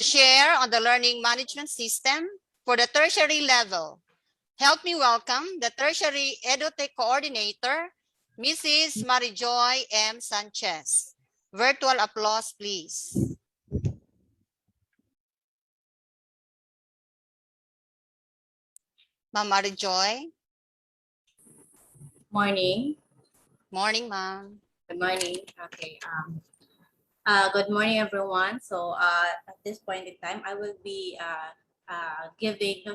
Share on the learning management system for the tertiary level. Help me welcome the Tertiary EduTech Coordinator, Mrs. Marijoy M. Sanchez. Virtual applause, please. Ma'am Marijoy. Morning. Morning, ma'am. Good morning. Okay. Good morning, everyone. So at this point in time, I will be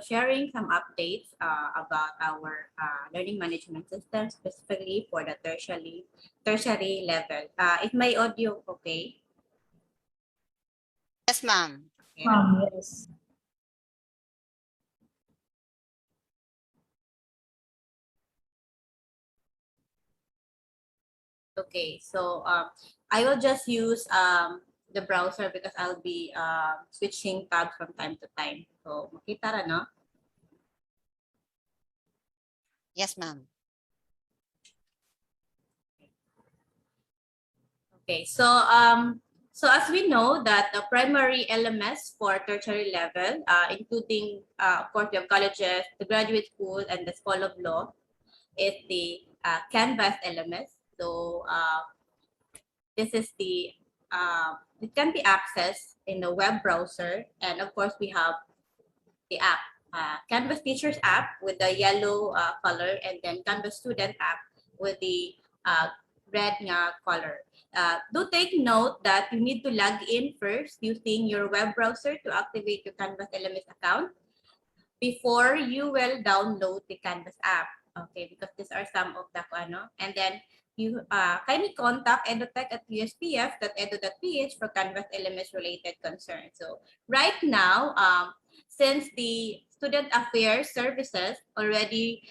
sharing some updates about our learning management system, specifically for the tertiary level. Is my audio okay? Yes, ma'am. Okay. Yes. Okay. So I will just use the browser because I'll be switching tabs from time to time. So makita ra, no? Yes, ma'am. Okay, so as we know that the primary LMS for tertiary level, including of course we have colleges, the graduate school, and the School of Law, is the Canvas LMS. So this is the it can be accessed in the web browser, and of course we have the app, Canvas Teachers app with the yellow color, and then Canvas Student app with the red color. Do take note that you need to log in first using your web browser to activate your Canvas LMS account before you will download the Canvas app. Okay, because these are some of the and then you kindly contact EduTech at uspf.edu.ph for Canvas LMS related concerns. So right now, since the student affairs services already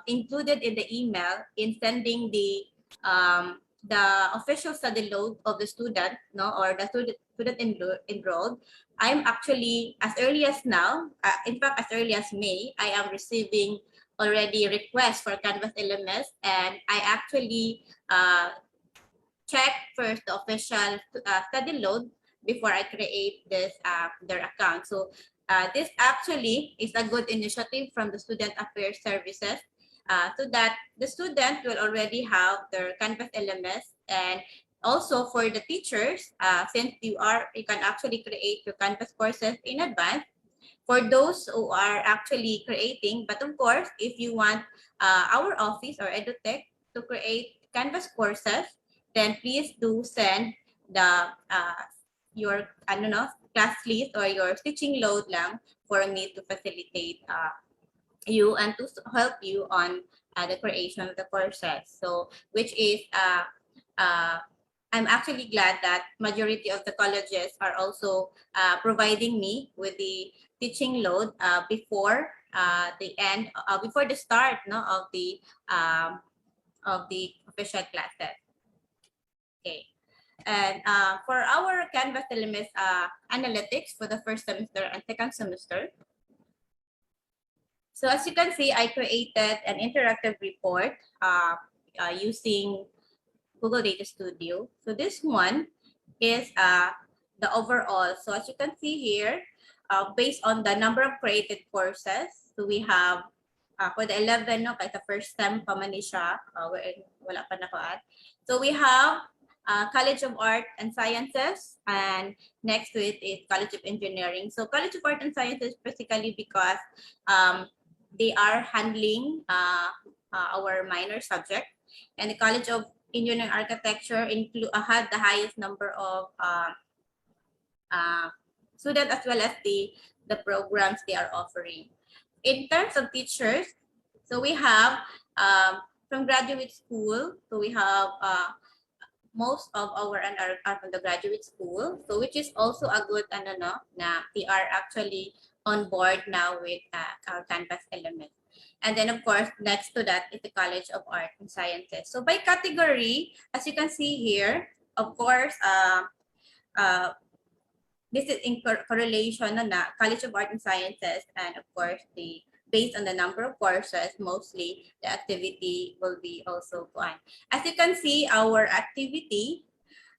included in the email in sending the official study load of the student, or the student enrolled, I'm actually, as early as now, in fact, as early as May, I am receiving already requests for Canvas LMS, and I actually check first the official study load before I create this their account. So this actually is a good initiative from the Student Affairs Services, so that the student will already have their Canvas LMS. And also for the teachers, since you can actually create your Canvas courses in advance for those who are actually creating. But of course, if you want our office or EduTech to create Canvas courses, then please do send the your class list or your teaching load lang for me to facilitate you and to help you on the creation of the courses. So which is I'm actually glad that majority of the colleges are also providing me with the teaching load before before the start of the official classes. Okay. And for our Canvas LMS analytics for the first semester and second semester, so as you can see, I created an interactive report using Google Data Studio. So this one is the overall. So as you can see here, based on the number of created courses, so we have for the 11, no, kahit the first sem pa man siya, wala pa nakuha. So we have College of Art and Sciences, and next to it is College of Engineering. So College of Art and Sciences basically because they are handling our minor subject, and the College of Engineering Architecture had the highest number of students as well as the programs they are offering. In terms of teachers, so we have from graduate school, so we have most of our are from the graduate school, so which is also a good na they are actually on board now with our Canvas element. And then of course next to that is the College of Art and Sciences. So by category, as you can see here, of course this is in correlation na College of Art and Sciences, and of course based on the number of courses, mostly the activity will be also one. As you can see, our activity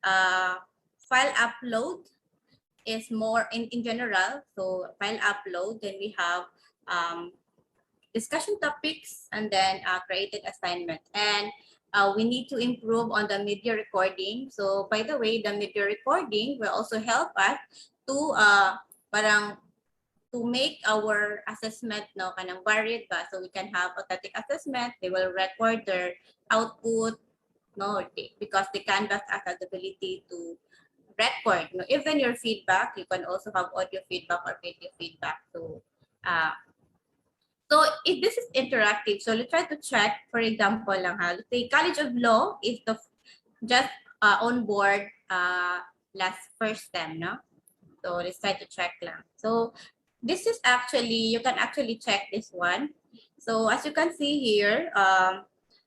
file upload is more in general. So file upload, then we have discussion topics, and then created assignment. And we need to improve on the media recording. So by the way, the media recording will also help us to parang to make our assessment no kanang varied ba, so we can have authentic assessment. They will record their output no because the Canvas has the ability to record no, even your feedback. You can also have audio feedback or video feedback. So so if this is interactive, so let's try to check, for example lang ha, let's say College of Law is the just on board last first term, no? So let's try to check lang. So this is actually, you can actually check this one. So as you can see here,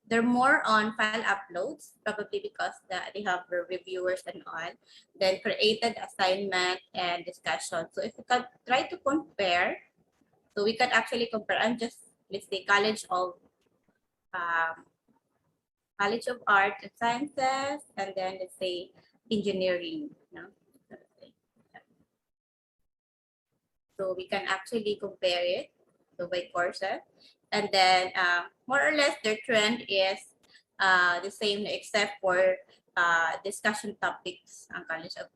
they're more on file uploads, probably because they have the reviewers and all. Then created assignment and discussion. So if you can try to compare, so we can actually compare. I'm just, let's say College of Arts and Sciences, and then let's say engineering. No? So we can actually compare it so by courses. And then more or less their trend is the same except for discussion topics ang College of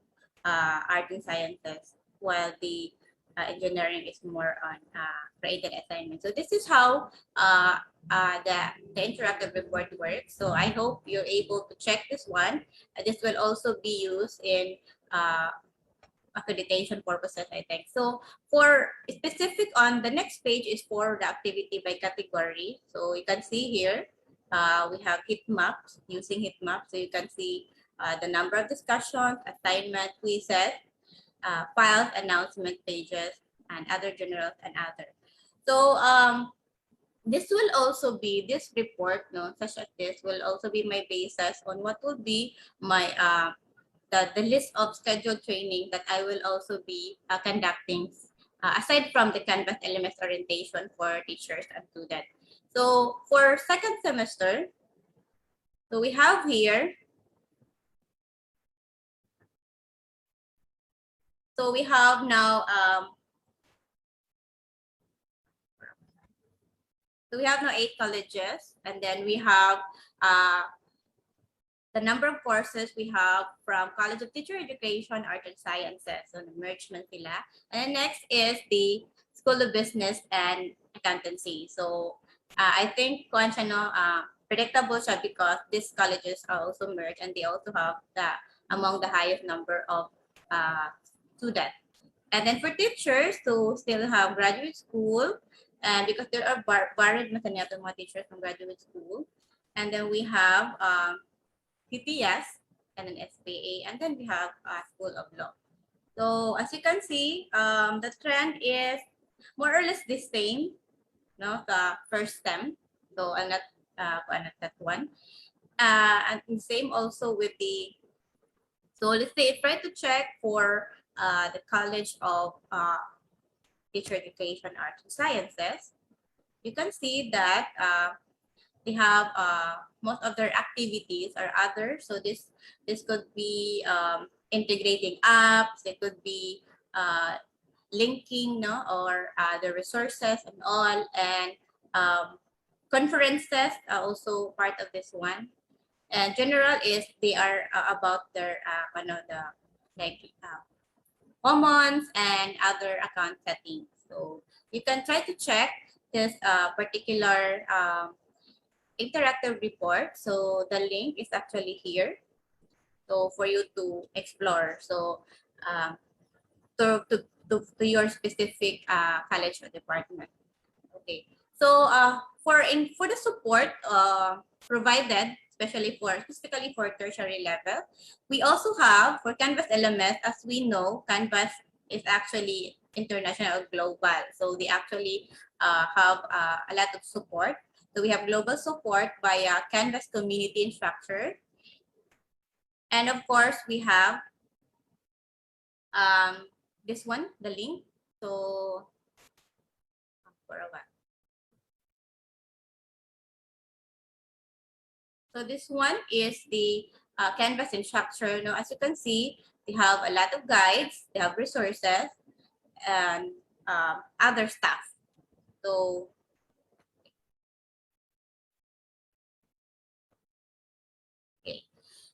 Art and Sciences, while the engineering is more on created assignments. So this is how the interactive report works. So I hope you're able to check this one. This will also be used in accreditation purposes, I think. So for specific on the next page is for the activity by category. So you can see here, we have heat maps, using heat maps. So you can see the number of discussions, assignment, quizzes, files, announcement pages, and other generals and other. So this will also be, this report, no, such as this will also be my basis on what will be my the list of scheduled training that I will also be conducting aside from the Canvas LMS orientation for teachers and students. So for second semester, so we have here, so we have now, so we have now 8 colleges, and then we have the number of courses we have from College of Teacher Education, Art and Sciences. So, mergement sila. And next is the School of Business and Accountancy. So, I think predictable siya because these colleges are also merged and they also have among the highest number of students. And then for teachers, so still have graduate school, and because there are varied mga teachers from graduate school. And then we have PPS, and then SPA, and then we have School of Law. So as you can see, the trend is more or less the same, no, the first STEM. So I'm not that one. And same also with the, so let's say try to check for the College of Teacher Education, Arts and Sciences. You can see that they have most of their activities are other. So this could be integrating apps. It could be linking, no, or the resources and all, and conferences are also part of this one. And general is they are about their commons and other account settings. So you can try to check this particular interactive report. So the link is actually here, so for you to explore. So to your specific college or department. Okay. So for the support provided, specifically for tertiary level, we also have for Canvas LMS. As we know, Canvas is actually international, global. So they actually have a lot of support. So we have global support via Canvas community instructor. And of course, we have this one, the link. So, for a while. So this one is the Canvas instructor. Now, as you can see, They have a lot of guides, they have resources, and other stuff. So okay.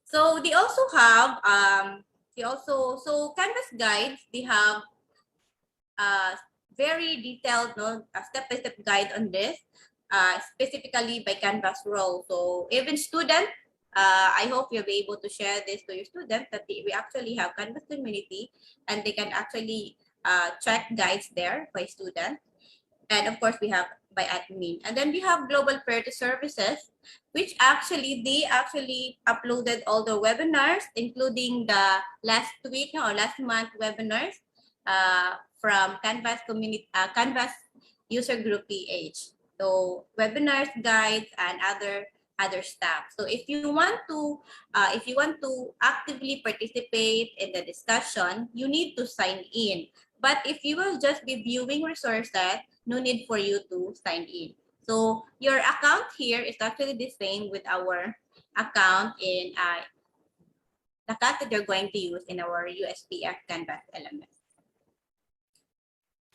So they also have so Canvas guides, they have very detailed, no, a step-by-step guide on this, specifically by Canvas role. So even student, I hope you'll be able to share this to your students that we actually have Canvas community and they can actually check guides there by student. And of course, we have by admin. And then we have global priority services, which actually, they actually uploaded all the webinars, including the last week or last month webinars from Canvas community, Canvas user group PH. So webinars, guides, and other stuff. So if you want to actively participate in the discussion, you need to sign in. But if you will just be viewing resources, no need for you to sign in. So your account here is actually the same with our account in the account that you're going to use in our USPF Canvas LMS.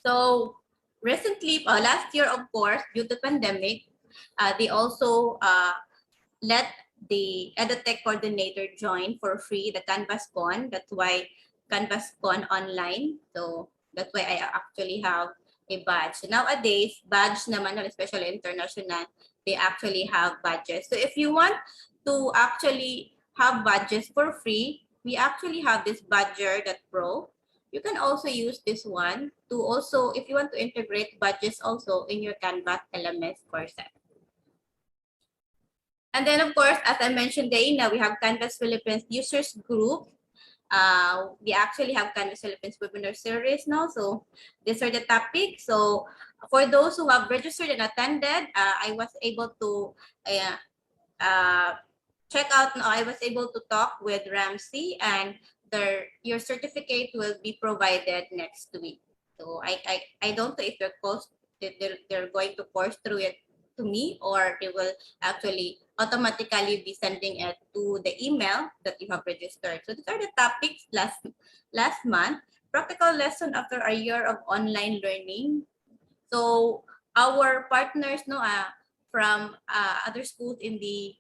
So recently, last year, of course, due to pandemic, they also let the EduTech coordinator join for free the CanvasCon. That's why CanvasCon online. So that's why I actually have a badge. Nowadays, badge naman, especially international, they actually have badges. So if you want to actually have badges for free, we actually have this Badger.pro. You can also use this one to also, if you want to integrate badges also in your Canvas LMS courses. And then, of course, as I mentioned, Dana, we have Canvas Philippines Users Group. We actually have Canvas Philippines webinar series now. So these are the topics. So for those who have registered and attended, I was able to check out. I was able to talk with Ramsey, and your certificate will be provided next week. So I don't know if they're going to course through it to me, or they will actually automatically be sending it to the email that you have registered. So these are the topics last month. Practical lesson after a year of online learning. So our partners, from other schools in the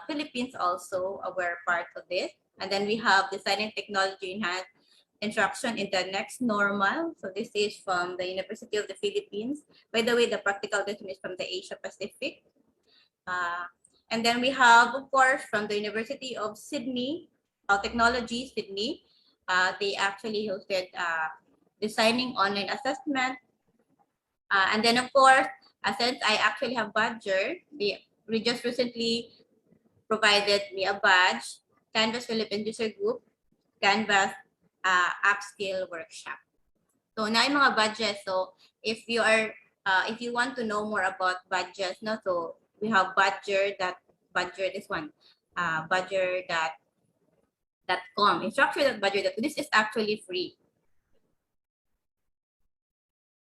Philippines also were part of this. And then we have designing technology enhanced instruction in the next normal. So this is from the University of the Philippines. By the way, the practical lesson is from the Asia Pacific. And then we have, of course, from the University of Sydney, Technology, Sydney. They actually hosted designing online assessment. And then, of course, since I actually have Badger, we just recently provided me a badge, Canvas Philippines User Group, Canvas Upskill Workshop. So na yung mga badges. So if you want to know more about badges, no, so we have Badger, this one, Badger.com, instructor.badger.com. This is actually free.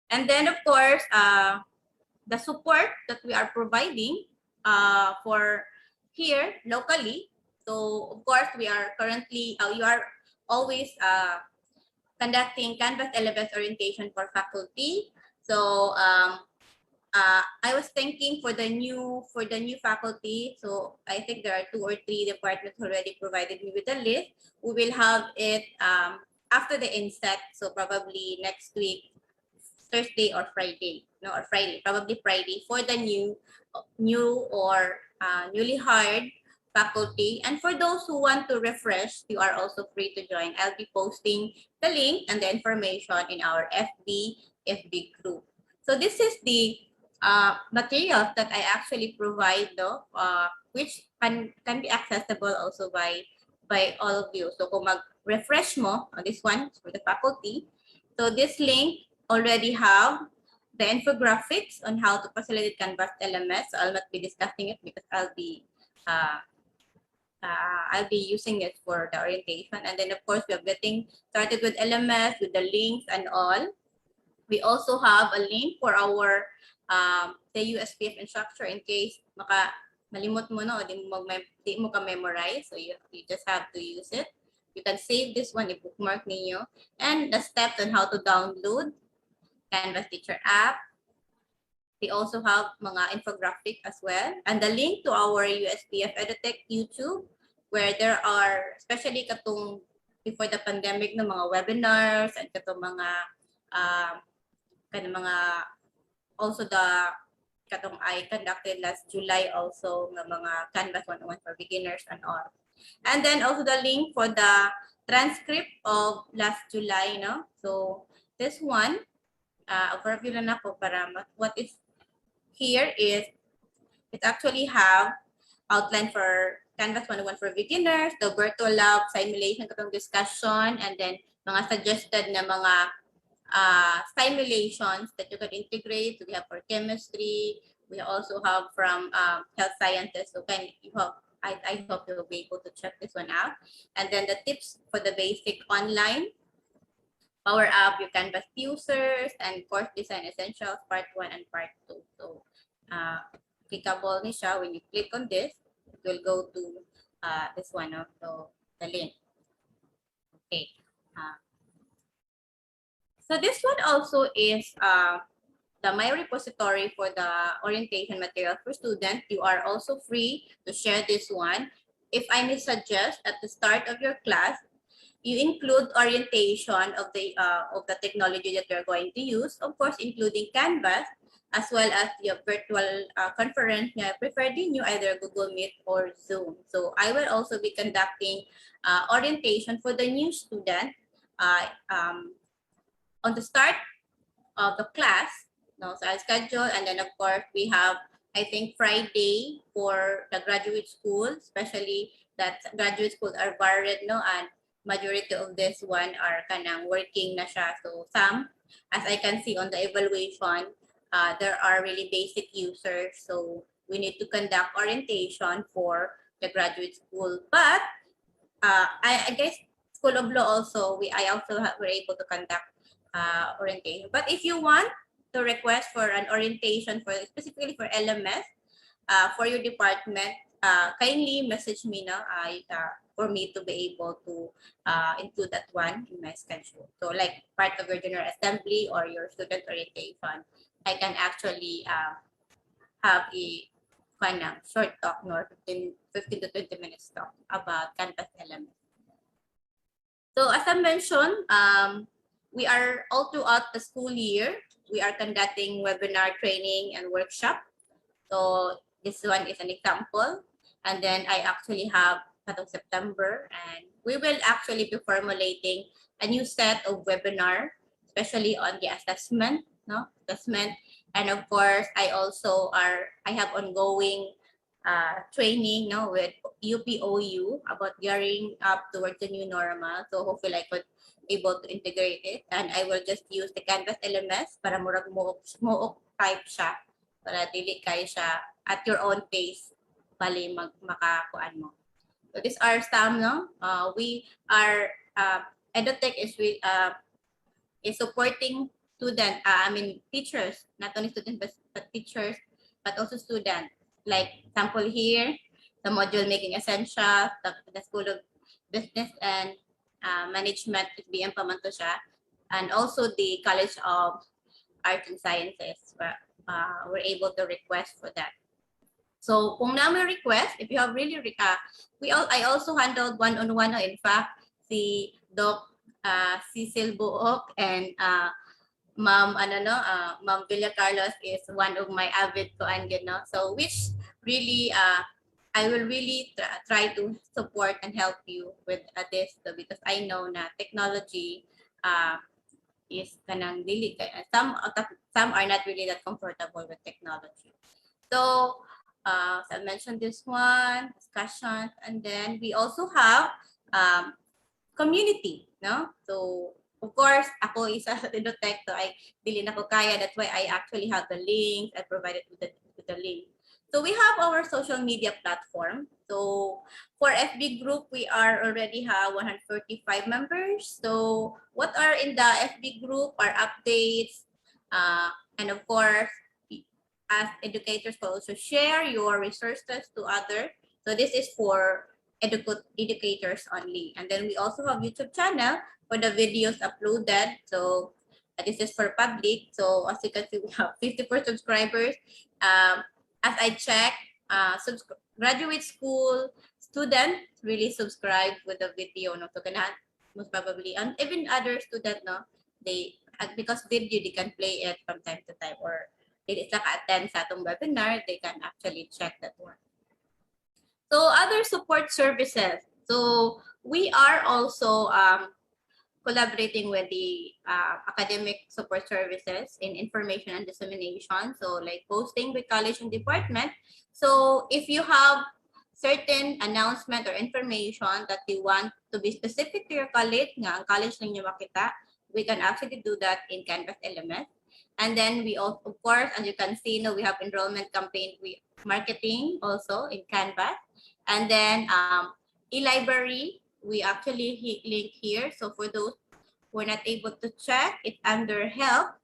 And then, of course, the support that we are providing for here locally. So, of course, we are currently, you are always conducting Canvas LMS orientation for faculty. So, I was thinking for the new faculty. So, I think there are 2 or 3 departments already provided me with a list. We will have it after the INSET. So, probably next week, Thursday or Friday, probably Friday for the new or newly hired faculty. And for those who want to refresh, you are also free to join. I'll be posting the link and the information in our FB group. So this is the materials that I actually provide, which can be accessible also by all of you. So kung mag-refresh mo on this one for the faculty, so this link already have the infographics on how to facilitate Canvas LMS. So I'll not be discussing it because I'll be using it for the orientation. And then, of course, we are getting started with LMS, with the links and all. We also have a link for our the USPF instructor in case malimot mo, no, di mo ka memorize. So you just have to use it. You can save this one, i-bookmark ninyo. And the steps on how to download Canvas Teacher app. We also have mga infographic as well. And the link to our USPF EduTech YouTube, where there are, especially katong before the pandemic, ng mga webinars and katong mga, also the katong I conducted last July also ng mga Canvas 101 for beginners and all. And then also the link for the transcript of last July, no? So this one, overview lang ako para what is here is it actually have outline for Canvas 101 for beginners, the virtual lab simulation katong discussion, and then mga suggested na mga simulations that you can integrate. So we have for chemistry. We also have from health sciences. So I hope you'll be able to check this one out. And then the tips for the basic online. Power up your Canvas users and course design essentials part 1 and part 2. So clickable ni siya. When you click on this, it will go to this one, so the link. Okay. So this one also is my repository for the orientation material for students. You are also free to share this one. If I may suggest at the start of your class, you include orientation of the technology that you're going to use, of course, including Canvas, as well as your virtual conference. Preferred in you either Google Meet or Zoom. So I will also be conducting orientation for the new student on the start of the class. No, so I'll schedule, and then of course we have, I think, Friday for the graduate school, especially that graduate school are varied, no, and majority of this one are kanang working na siya. So some, as I can see on the evaluation, there are really basic users. So we need to conduct orientation for the graduate school. But I guess School of Law also, I also were able to conduct orientation. But if you want to request for an orientation for specifically for LMS for your department, kindly message me now for me to be able to include that one in my schedule. So like part of your general assembly or your student orientation, I can actually have a short talk, 15 to 20 minutes talk about Canvas LMS. So as I mentioned, we are all throughout the school year, we are conducting webinar training and workshop. So this one is an example. And then I actually have of September, and we will actually be formulating a new set of webinar, especially on the assessment, and of course I have ongoing training with UPOU about gearing up towards the new normal. So hopefully I could able to integrate it, and I will just use the Canvas LMS para murag mo type siya para dili kayo siya at your own pace bali makakuan mo. So these are some, we are EduTech is supporting teachers, not only students but teachers, but also students. Like sample here, the module making essential, the School of Business and Management is being implemented siya, and also the College of Arts and Sciences. We're able to request for that. So kung na may request, if you have really I also handled one-on-one. In fact, si Doc Cecil Buok and Ma'am Villa Carlos is one of my avid so which really I will really try to support and help you with this because I know na technology is kanang dili some are not really that comfortable with technology. So so I mentioned this one, discussions, and then we also have community, no? So of course, ako isa sa EduTech, so I dili na ko kaya. That's why I actually have the link. I provided with the link. So we have our social media platform. So for FB group, we already have 135 members. So what are in the FB group are updates, and of course, as educators will also share your resources to others. So this is for educators only. And then we also have YouTube channel for the videos uploaded. So this is for public. So as you can see, we have 54 subscribers. As I check, graduate school student really subscribe with the video. No, so ganahan most probably, and even other student, no, they because video they can play it from time to time, or they sa attend sa atong webinar, they can actually check that one. So other support services. So we are also collaborating with the academic support services in information and dissemination. So like posting with college and department. So if you have certain announcement or information that you want to be specific to your college, nga ang college ninyo makita, we can actually do that in Canvas LMS. And then we also, of course, as you can see, we have enrollment campaign, marketing also in Canvas. And then e-library, we actually link here. So for those who are not able to check, it's under help.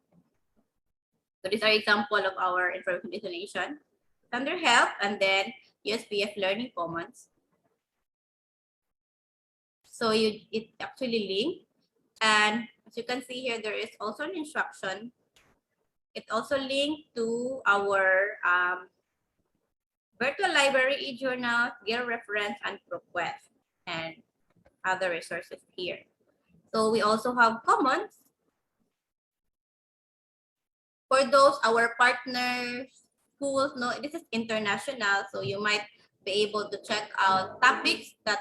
So these are example of our information destination. Under help, and then USPF Learning Commons. So it actually linked. And as you can see here, there is also an instruction. It also linked to our virtual library, e-journal, gear reference, and ProQuest, and other resources here. So we also have commons. For those, our partners, schools, no, this is international, so you might be able to check out topics that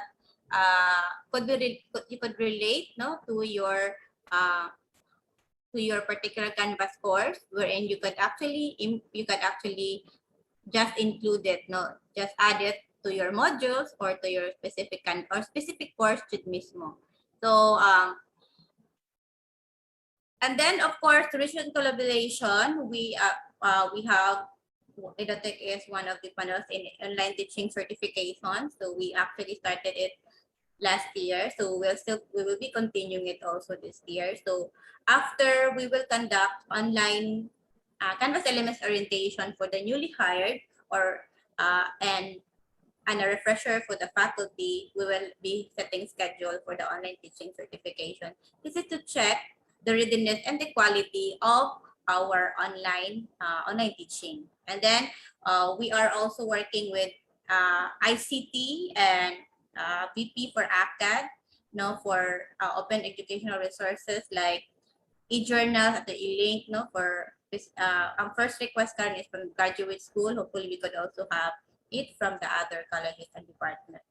you could relate, no, to your particular Canvas course, wherein you could actually just include it, no, just add it to your modules or to your specific course mismo. So and then of course tuition collaboration, we have EduTech is one of the panels in online teaching certification. So we actually started it last year. So we will be continuing it also this year. So after we will conduct online Canvas LMS orientation for the newly hired or and a refresher for the faculty, we will be setting schedule for the online teaching certification. This is to check the readiness and the quality of our online teaching. And then we are also working with ICT and VP for ACAD, for open educational resources like e-journal at the e-link, for this. Our first request is from graduate school. Hopefully, we could also have it from the other colleges and departments.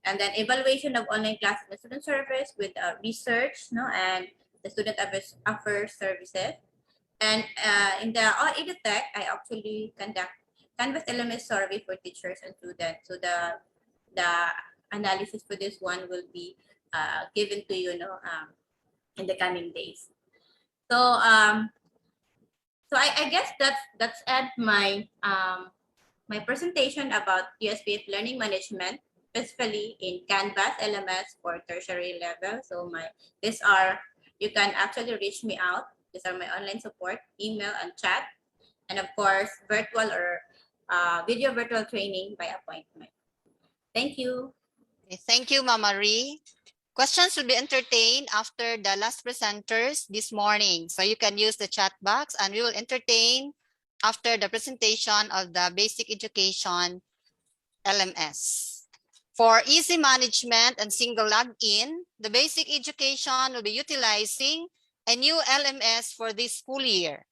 And then evaluation of online classes and student service with research, and the student affairs services. And in the EduTech, I actually conduct Canvas LMS survey for teachers and students. So the analysis for this one will be given to you, in the coming days. So so I guess that's at my my presentation about USPF learning management, specifically in Canvas LMS for tertiary level. So you can actually reach me out. These are my online support, email and chat, and of course virtual or video virtual training by appointment. Thank you. Okay, thank you, Mama Marie. Questions will be entertained after the last presenters this morning. So you can use the chat box and we will entertain after the presentation of the basic education LMS. For easy management and single login, the basic education will be utilizing a new LMS for this school year.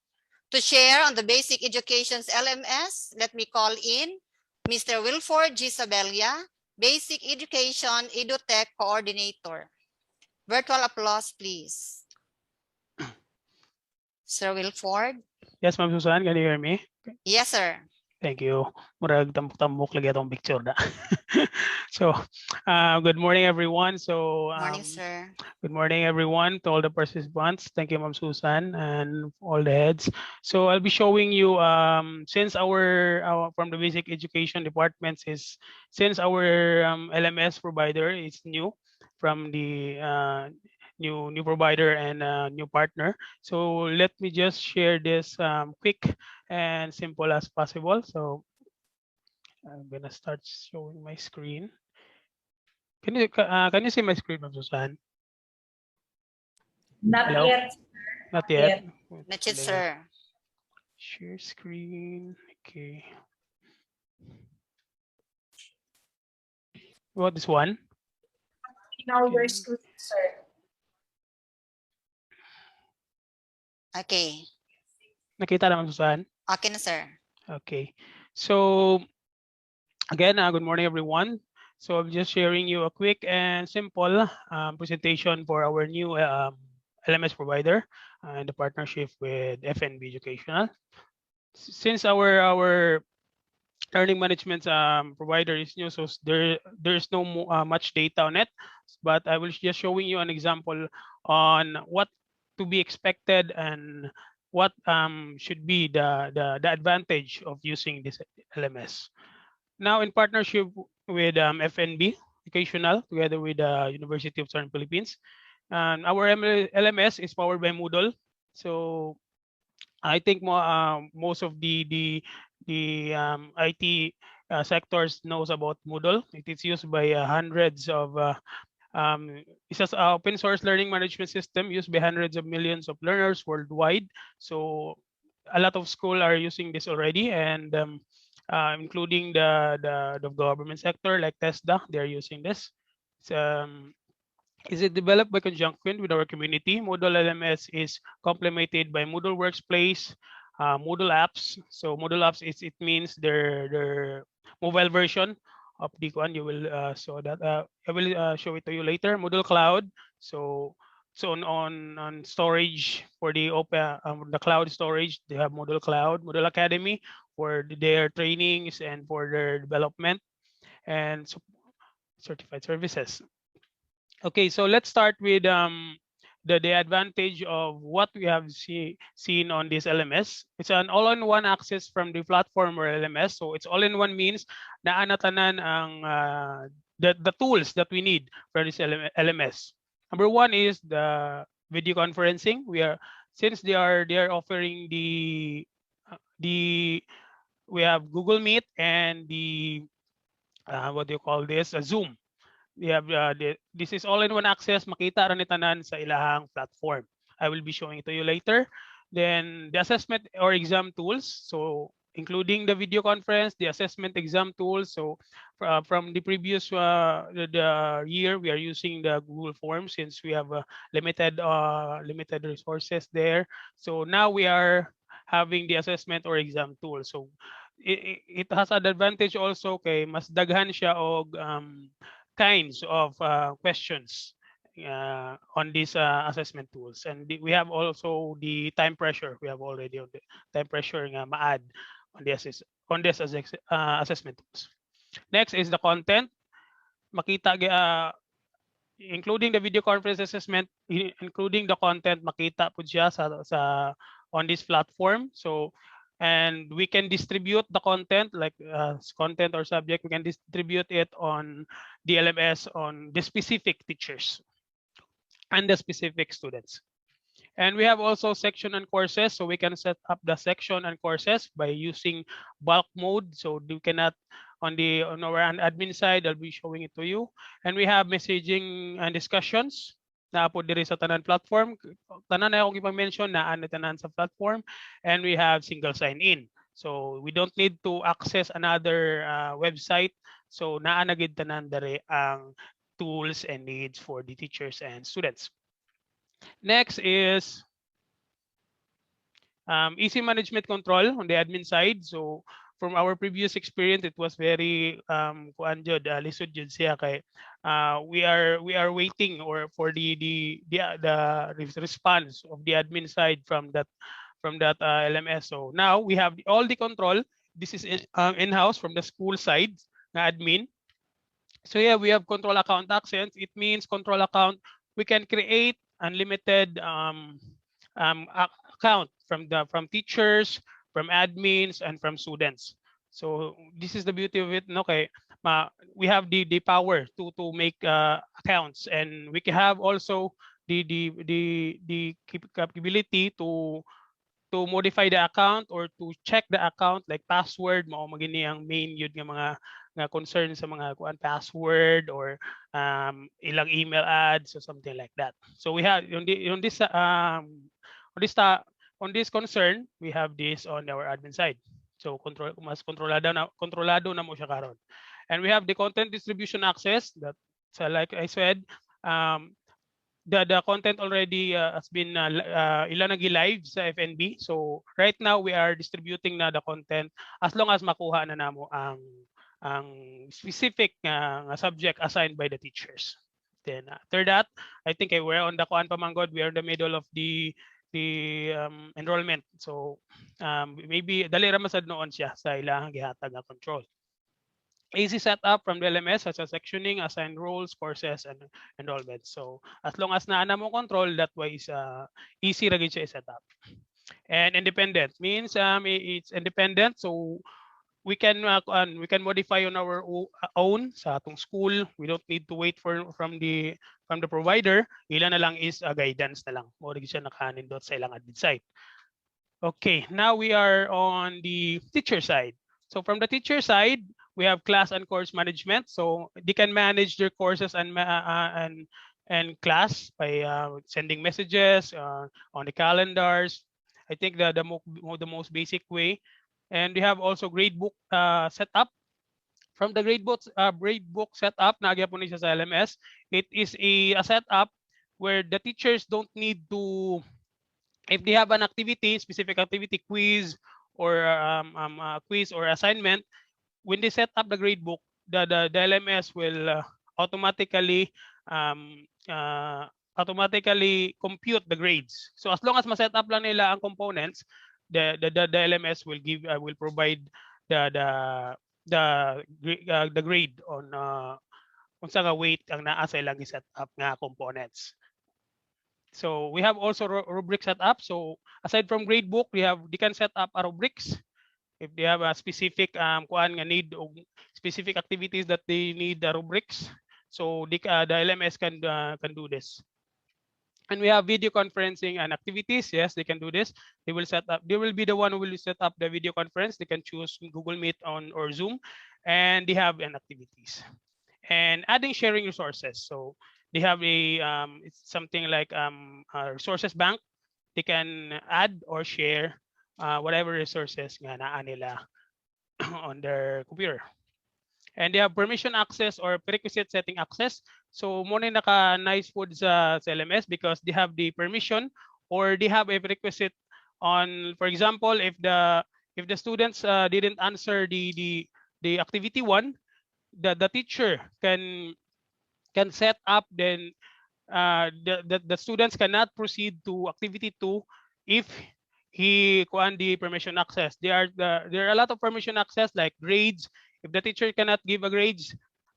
To share on the basic education's LMS, let me call in Mr. Wilford G.Sabella, Basic Education EduTech Coordinator. Virtual applause, please. Sir Wilford? Yes, Ma'am Susan, can you hear me? Yes, sir. Thank you. Murag tambok lagi atong picture da. So, good morning, everyone. So, Morning, sir. good morning, everyone, to all the participants. Thank you, Ma'am Susan, and all the heads. So, I'll be showing you, since our from the basic education departments since our LMS provider is new from the new provider and new partner. So let me just share this quick and simple as possible. So I'm gonna start showing my screen. Can you see my screen, Ma'am Susan? Not Hello? yet. Not yet. Wait, Not yet, let me sir. share screen. Okay. What this one? Now Okay. your screen, sir. Okay. Nakita na, Ma'am Susan? Okay na, sir. Okay. So again, good morning, everyone. So I'm just sharing you a quick and simple presentation for our new LMS provider and the partnership with FNB Educational. Since our learning management provider is new, so there's no much data on it, but I will just showing you an example on what to be expected and what should be the advantage of using this LMS. Now, in partnership with FNB Educational, together with the University of Southern Philippines, and our LMS is powered by Moodle. So I think most of the IT sectors knows about Moodle. It is used by hundreds of it's an open source learning management system used by hundreds of millions of learners worldwide. So a lot of schools are using this already, and including the government sector like TESDA, they are using this. It's, is it developed by conjunction with our community? Moodle LMS is complemented by Moodle Workspace, Moodle apps. So Moodle apps is it means their mobile version of the one. You will show that. I will show it to you later. Moodle Cloud. So on storage for the open the cloud storage, they have Moodle Cloud, Moodle Academy for their trainings and for their development and certified services. Okay, so let's start with the advantage of what we have seen on this LMS. It's an all-in-one access from the platform or LMS. So it's all-in-one means na anatanan ang the tools that we need for this LMS. Number one is the video conferencing. Since they are offering the we have Google Meet and the what do you call this, Zoom. We have this is all-in-one access, makita ra ni tanan sa ilahang platform. I will be showing it to you later. Then the assessment or exam tools, so including the video conference, the assessment exam tools. So from the previous the year, we are using the Google Forms since we have limited resources there. So now we are having the assessment or exam tool. So it has an advantage also kay mas daghan siya og kinds of questions on these assessment tools. And we have also the time pressure. We have already on the time pressure nga ma-add on this assessment tools. Next is the content. Makita including the video conference assessment, including the content, makita po siya sa on this platform. So and we can distribute the content like content or subject. We can distribute it on the LMS on the specific teachers and the specific students. And we have also section and courses. So we can set up the section and courses by using bulk mode. So you cannot on our admin side, I'll be showing it to you. And we have messaging and discussions na po diri sa tanan platform. Tanan na akong ipang-mention na ano tanan sa platform. And we have single sign-in. So we don't need to access another website. So naa na gid tanan diri ang tools and needs for the teachers and students. Next is easy management control on the admin side. So from our previous experience, it was very kuan jud lisod jud siya kay we are waiting or for the response of the admin side from that LMS. So now we have all the control. This is in-house from the school side na admin. So yeah, we have control account access. It means control account. We can create unlimited account from teachers, from admins, and from students. So this is the beauty of it. Okay, we have the power to make accounts, and we can have also the capability to to modify the account or to check the account like password, mao magini ang main yun nga mga nga concern sa mga kuan password or ilang email ads or something like that. So we have on this concern, we have this on our admin side. So kontrolado na mo siya karon. And we have the content distribution access that, so like I said, the content already has been ilan nag-live sa FNB. So right now we are distributing na the content as long as makuha na namo ang specific subject assigned by the teachers. Then after that, I think we're on the kuan pamanggod, we are in the middle of the enrollment. So maybe dali ra masad noon siya sa ilahang gihatag nga control. Easy setup from the LMS such as sectioning, assign roles, courses, and enrollment. So as long as naana mo control, that way is easy ra gyud siya i-set up. And independent means it's independent, so we can modify on our own sa atong school. We don't need to wait from the provider. Ila na lang is guidance na lang. Mo ra gyud siya nakaanindot sa ilang admin site. Okay, now we are on the teacher side. So from the teacher side, we have class and course management. So they can manage their courses and class by sending messages on the calendars. I think the most basic way. And we have also gradebook setup. From the gradebook setup, nagya po niya sa LMS. It is a setup where the teachers don't need to, if they have an activity, specific activity, quiz or assignment, when they set up the gradebook, the LMS will automatically compute the grades. So as long as ma-set up lang nila ang components, the LMS will provide the grade on kung sa weight ang naa sa ilang set up nga components. So we have also rubric setup. So aside from gradebook, they can set up a rubrics. If they have a specific kuan nga need of specific activities that they need the rubrics, so the LMS can do this. And we have video conferencing and activities. Yes, they can do this. They will set up. They will be the one who will set up the video conference. They can choose Google Meet or Zoom, and they have activities. And adding sharing resources. So they have it's something like a resources bank. They can add or share whatever resources nga naa nila on their computer. And they have permission access or prerequisite setting access. So mo na naka-nice food sa LMS because they have the permission or they have a prerequisite on, for example, if the students didn't answer the activity 1, the teacher can set up, then the students cannot proceed to activity 2 if he kuan the permission access. There are a lot of permission access like grades. If the teacher cannot give a grades,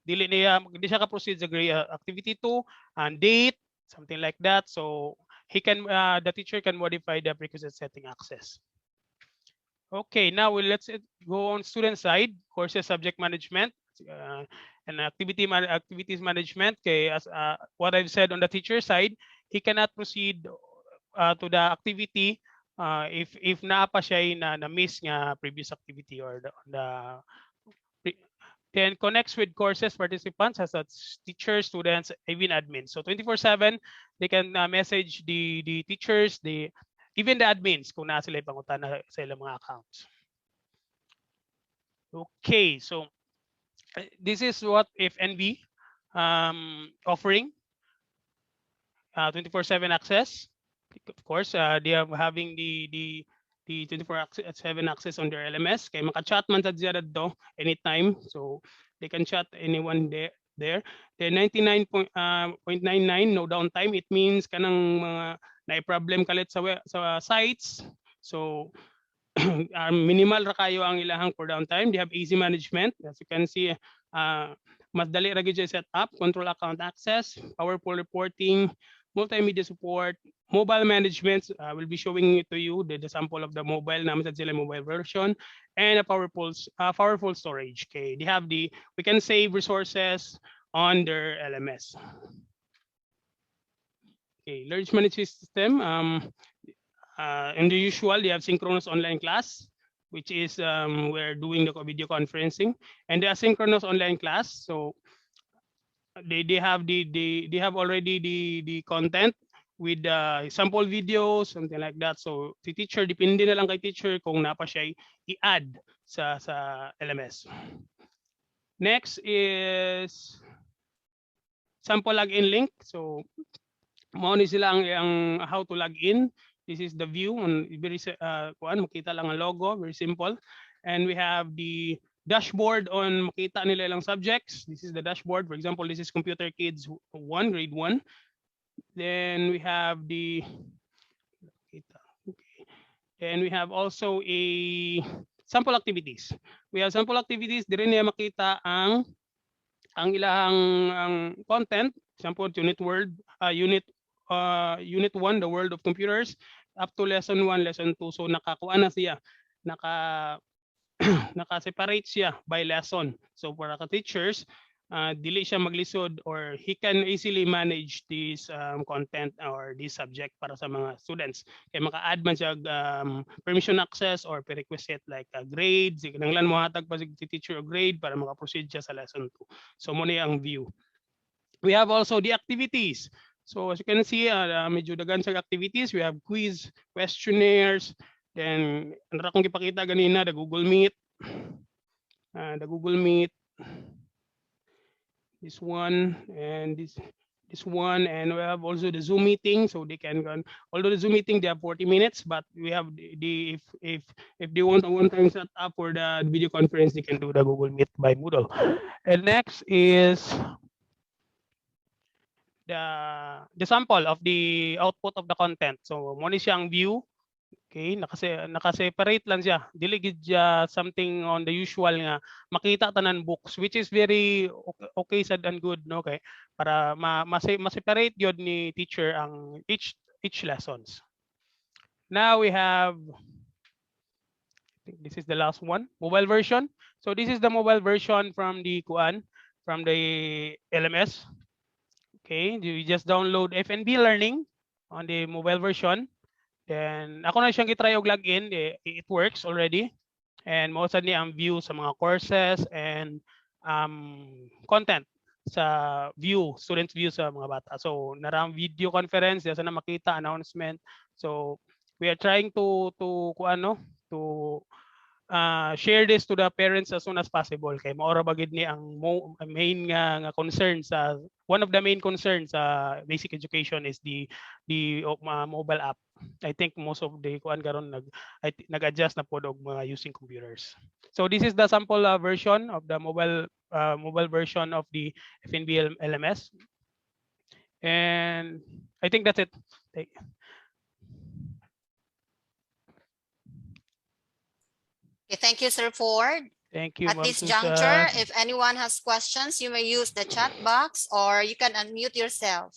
dili siya ka proceed sa activity 2 and date, something like that. So he can the teacher can modify the prerequisite setting access. Okay, now let's go on student side, courses subject management and activities management. Okay, as what I've said on the teacher side, he cannot proceed to the activity if naa pa siya na miss nga previous activity or then connects with courses participants as teachers, students, even admins. So 24/7 they can message the teachers, even the admins kung naa sila pangutana sa ilang mga accounts. Okay, so this is what FNB offering 24/7 access. Of course, they are having the 24/7 access on their LMS. Kaya maka-chat man sa diya do anytime. So they can chat anyone there. The 99.99 no downtime. It means kanang mga na-problem kalit sa sites. So minimal ra kayo ang ilahang for downtime. They have easy management. As you can see, mas dali ra gyud set up, control account access, powerful reporting, multimedia support, mobile management. Will be showing to you the sample of the mobile naman sa sila mobile version, and a powerful storage. Okay, they have we can save resources on their LMS. Okay, large management system. in the usual, they have synchronous online class, which is we're doing the video conferencing, and the asynchronous online class. So they have they have already the content with sample videos, something like that. So si teacher, depende na lang kay teacher kung napa siya i-add sa LMS. Next is sample login link. So mo ni sila ang how to log in. This is the view on very makita lang ang logo, very simple. And we have the dashboard on makita nila ilang subjects. This is the dashboard. For example, this is Computer Kids 1, grade 1. Then we have the and we have also a sample activities. We have sample activities. Dire niya makita ang ilang content. Example, unit 1, the world of computers, up to lesson 1, lesson 2. So nakakuha na siya, naka-separate siya by lesson. So para ka teachers, dili siya maglisod, or he can easily manage this content or this subject para sa mga students. Kaya maka-add man siya permission access or prerequisite like grades. Kinanglan mo hatag pa si teacher o grade para maka-proceed siya sa lesson 2. So muna ang view. We have also the activities. So as you can see, medyo dagan sa activities. We have quiz, questionnaires, then ano ra kong ipakita ganina, the Google Meet. This one and this one, and we have also the Zoom meeting. So they can go, although the Zoom meeting they have 40 minutes, but we have the if they want a one-time setup for the video conference, they can do the Google Meet by Moodle. And next is the sample of the output of the content. So mo ni siyang view. Okay, naka-separate lang siya. Dili gid something on the usual nga makita tanan books, which is very okay sad and good, no? Okay, para ma-separate yun ni teacher ang each lessons. Now we have, I think this is the last one, mobile version. So this is the mobile version from the LMS. Okay, you just download FNB Learning on the mobile version. Then ako na siyang gitry og login, it works already. And most ni ang view sa mga courses and content sa view, student view sa mga bata. So narang video conference, diya sana makita announcement. So we are trying to share this to the parents as soon as possible. Kay maora bagid ni ang main nga concern sa one of the main concerns sa basic education is the mobile app. I think most of the kuan karon nag-adjust na pod og mga using computers. So this is the sample version of the mobile version of the FNB LMS. And I think that's it. Okay, thank you, Sir Ford. Thank you. At Ma'am this Susan. juncture, if anyone has questions, you may use the chat box or you can unmute yourself.